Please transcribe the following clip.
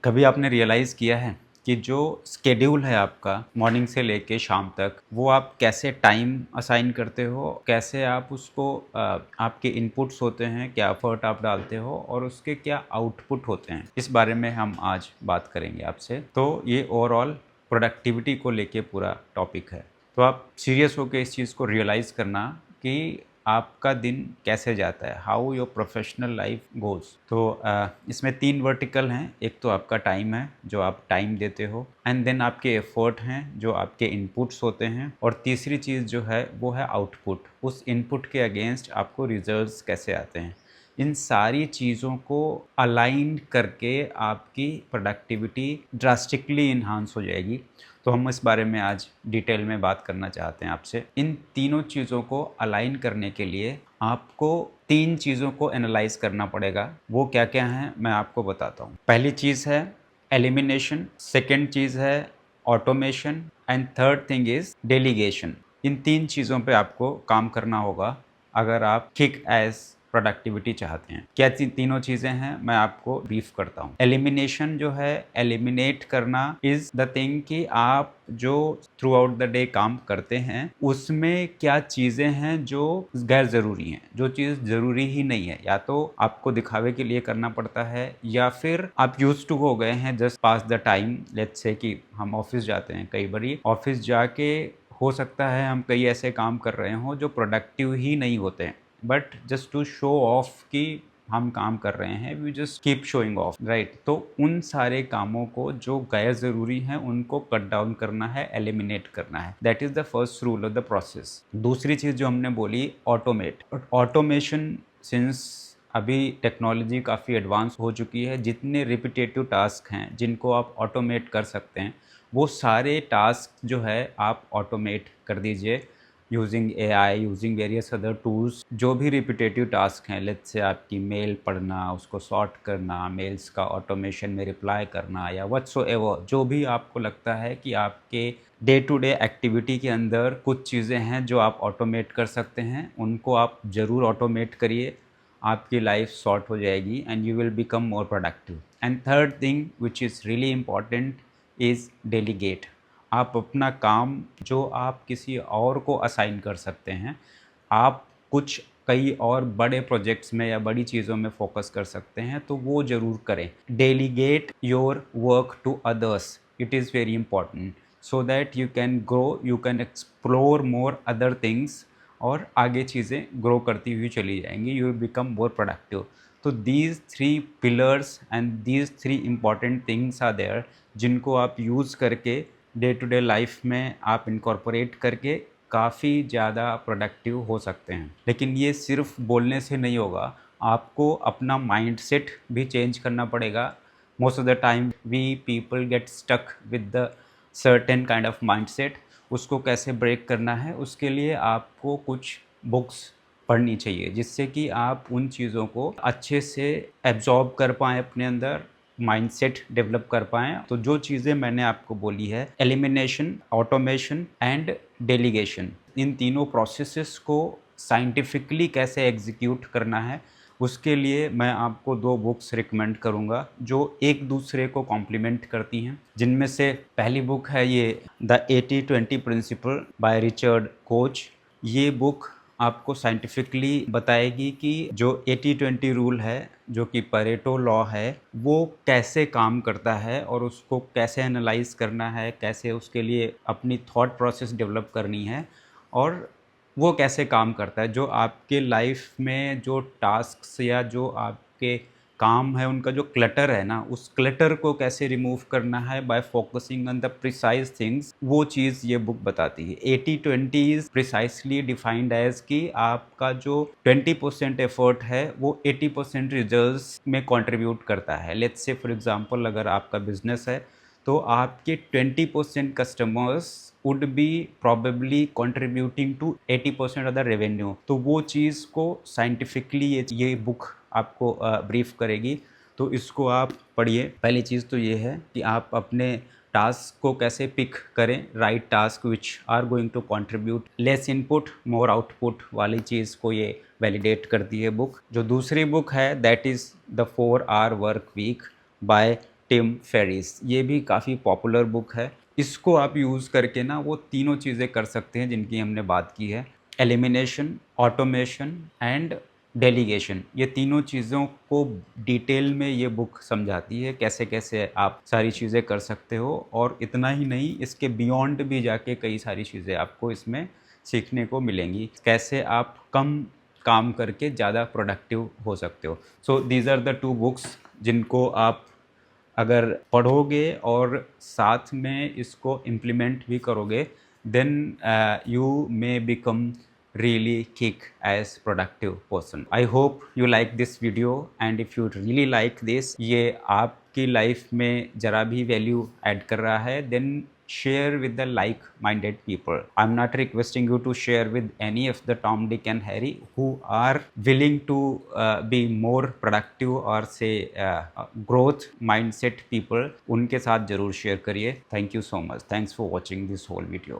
कभी आपने रियलाइज़ किया है कि जो स्केड्यूल है आपका मॉर्निंग से लेके शाम तक, वो आप कैसे टाइम असाइन करते हो, कैसे आप उसको आपके इनपुट्स होते हैं, क्या एफर्ट आप डालते हो और उसके क्या आउटपुट होते हैं, इस बारे में हम आज बात करेंगे आपसे। तो ये ओवरऑल प्रोडक्टिविटी को लेके पूरा टॉपिक है। तो आप सीरियस होकर इस चीज़ को रियलाइज़ करना कि आपका दिन कैसे जाता है, how your professional life goes. तो इसमें 3 वर्टिकल हैं। एक तो आपका टाइम है, जो आप टाइम देते हो, एंड देन आपके एफर्ट हैं, जो आपके इनपुट्स होते हैं, और तीसरी चीज़ जो है वो है आउटपुट। उस इनपुट के अगेंस्ट आपको रिजल्ट्स कैसे आते हैं। इन सारी चीज़ों को अलाइन करके आपकी प्रोडक्टिविटी ड्रास्टिकली इन्हांस हो जाएगी। तो हम इस बारे में आज डिटेल में बात करना चाहते हैं आपसे। इन तीनों चीज़ों को अलाइन करने के लिए आपको 3 चीज़ों को एनालाइज करना पड़ेगा। वो क्या क्या हैं मैं आपको बताता हूँ। पहली चीज़ है एलिमिनेशन, सेकेंड चीज़ है automation, and third thing is delegation. इन 3 चीज़ों पे आपको काम करना होगा अगर आप किक एज प्रोडक्टिविटी चाहते हैं। क्या तीनों चीज़ें हैं मैं आपको ब्रीफ करता हूँ। एलिमिनेशन जो है, एलिमिनेट करना इज़ द थिंग कि आप जो थ्रू आउट द डे काम करते हैं उसमें क्या चीज़ें हैं जो गैर ज़रूरी हैं, जो चीज़ ज़रूरी ही नहीं है, या तो आपको दिखावे के लिए करना पड़ता है या फिर आप यूज टू हो गए हैं just pass the time. Let's say कि हम ऑफिस जाते हैं, कई बार ऑफिस जाके हो सकता है हम कई ऐसे काम कर रहे हों जो प्रोडक्टिव ही नहीं होते हैं, but just to show off कि हम काम कर रहे हैं, we just keep showing off, right. तो उन सारे कामों को जो गैर ज़रूरी हैं उनको कट डाउन करना है, एलिमिनेट करना है। That is the first rule of the process. दूसरी चीज़ जो हमने बोली, ऑटोमेट। ऑटोमेशन, सिंस अभी टेक्नोलॉजी काफ़ी एडवांस हो चुकी है, जितने रिपीटेटिव टास्क हैं जिनको आप ऑटोमेट कर सकते हैं, वो सारे टास्क जो है आप ऑटोमेट कर दीजिए using AI, using various other tools. जो भी रिपीटेटिव टास्क हैं, लेट्स से आपकी मेल पढ़ना, उसको सॉर्ट करना, मेल्स का ऑटोमेशन में रिप्लाई करना, या व्हाट्सोएवर, जो भी आपको लगता है कि आपके डे टू डे एक्टिविटी के अंदर कुछ चीज़ें हैं जो आप ऑटोमेट कर सकते हैं, उनको आप ज़रूर ऑटोमेट करिए। आपकी लाइफ सॉर्ट हो जाएगी and you will become more productive. And third thing which is really important is delegate. आप अपना काम जो आप किसी और को असाइन कर सकते हैं, आप कुछ कई और बड़े प्रोजेक्ट्स में या बड़ी चीज़ों में फोकस कर सकते हैं, तो वो ज़रूर करें। Delegate your work to others, it is very important, so that you can grow, you can explore more other things, और आगे चीज़ें ग्रो करती हुई चली जाएंगी, you will become more productive. तो these 3 pillars and these 3 important things are there, जिनको आप यूज़ करके डे टू डे लाइफ में आप इनकॉर्पोरेट करके काफ़ी ज़्यादा प्रोडक्टिव हो सकते हैं। लेकिन ये सिर्फ बोलने से नहीं होगा, आपको अपना माइंडसेट भी चेंज करना पड़ेगा। Most of the time we people get stuck with the certain kind of mindset. उसको कैसे ब्रेक करना है, उसके लिए आपको कुछ बुक्स पढ़नी चाहिए, जिससे कि आप उन चीज़ों को अच्छे से एब्जॉर्ब कर पाएँ, अपने अंदर माइंडसेट डेवलप कर पाएँ। तो जो चीज़ें मैंने आपको बोली है, एलिमिनेशन, ऑटोमेशन एंड डेलीगेशन, इन तीनों प्रोसेसेस को साइंटिफिकली कैसे एग्जीक्यूट करना है, उसके लिए मैं आपको 2 बुक्स रिकमेंड करूँगा जो एक दूसरे को कॉम्प्लीमेंट करती हैं। जिनमें से पहली बुक है ये the 80-20 principal by Richard coach. ये बुक आपको साइंटिफिकली बताएगी कि जो 80-20 रूल है, जो कि परेटो लॉ है, वो कैसे काम करता है और उसको कैसे एनालाइज करना है, कैसे उसके लिए अपनी थॉट प्रोसेस डेवलप करनी है, और वो कैसे काम करता है। जो आपके लाइफ में जो टास्क्स या जो आपके काम है, उनका जो क्लटर है ना, उस क्लटर को कैसे रिमूव करना है bye focusing on the precise things, वो चीज़ ये बुक बताती है। 80-20 इज प्रिसाइसली डिफाइंड एज कि आपका जो 20% एफर्ट है वो 80% रिजल्ट्स में कंट्रीब्यूट करता है। लेट्स से फॉर एग्जांपल, अगर आपका बिजनेस है तो आपके 20% customers would be probably contributing to 80% of the revenue। तो वो चीज़ को साइंटिफिकली ये बुक आपको ब्रीफ करेगी। तो इसको आप पढ़िए। पहली चीज़ तो ये है कि आप अपने टास्क को कैसे पिक करें, right task which are going to contribute less input more output वाली चीज़ को ये वैलिडेट करती है बुक। जो दूसरी बुक है that is the 4 hour work week by Tim Ferriss, ये भी काफ़ी पॉपुलर बुक है। इसको आप यूज़ करके ना वो तीनों चीज़ें कर सकते हैं जिनकी हमने बात की है, एलिमिनेशन, ऑटोमेशन एंड डेलीगेशन। ये तीनों चीज़ों को डिटेल में ये बुक समझाती है, कैसे कैसे आप सारी चीज़ें कर सकते हो। और इतना ही नहीं, इसके बियॉन्ड भी जाके कई सारी चीज़ें आपको इसमें सीखने को मिलेंगी, कैसे आप कम काम करके ज़्यादा प्रोडक्टिव हो सकते हो। So these are the two books जिनको आप अगर पढ़ोगे और साथ में इसको इम्प्लीमेंट भी करोगे, then you may become really kick as productive person. I hope you like this video, and if you really like this, ये आपकी लाइफ में जरा भी वैल्यू ऐड कर रहा है, then share with the like-minded people. I'm not requesting you to share with any of the Tom, Dick and Harry who are willing to be more productive or say growth mindset people. उनके साथ जरूर share करिए. Thank you so much. Thanks for watching this whole video.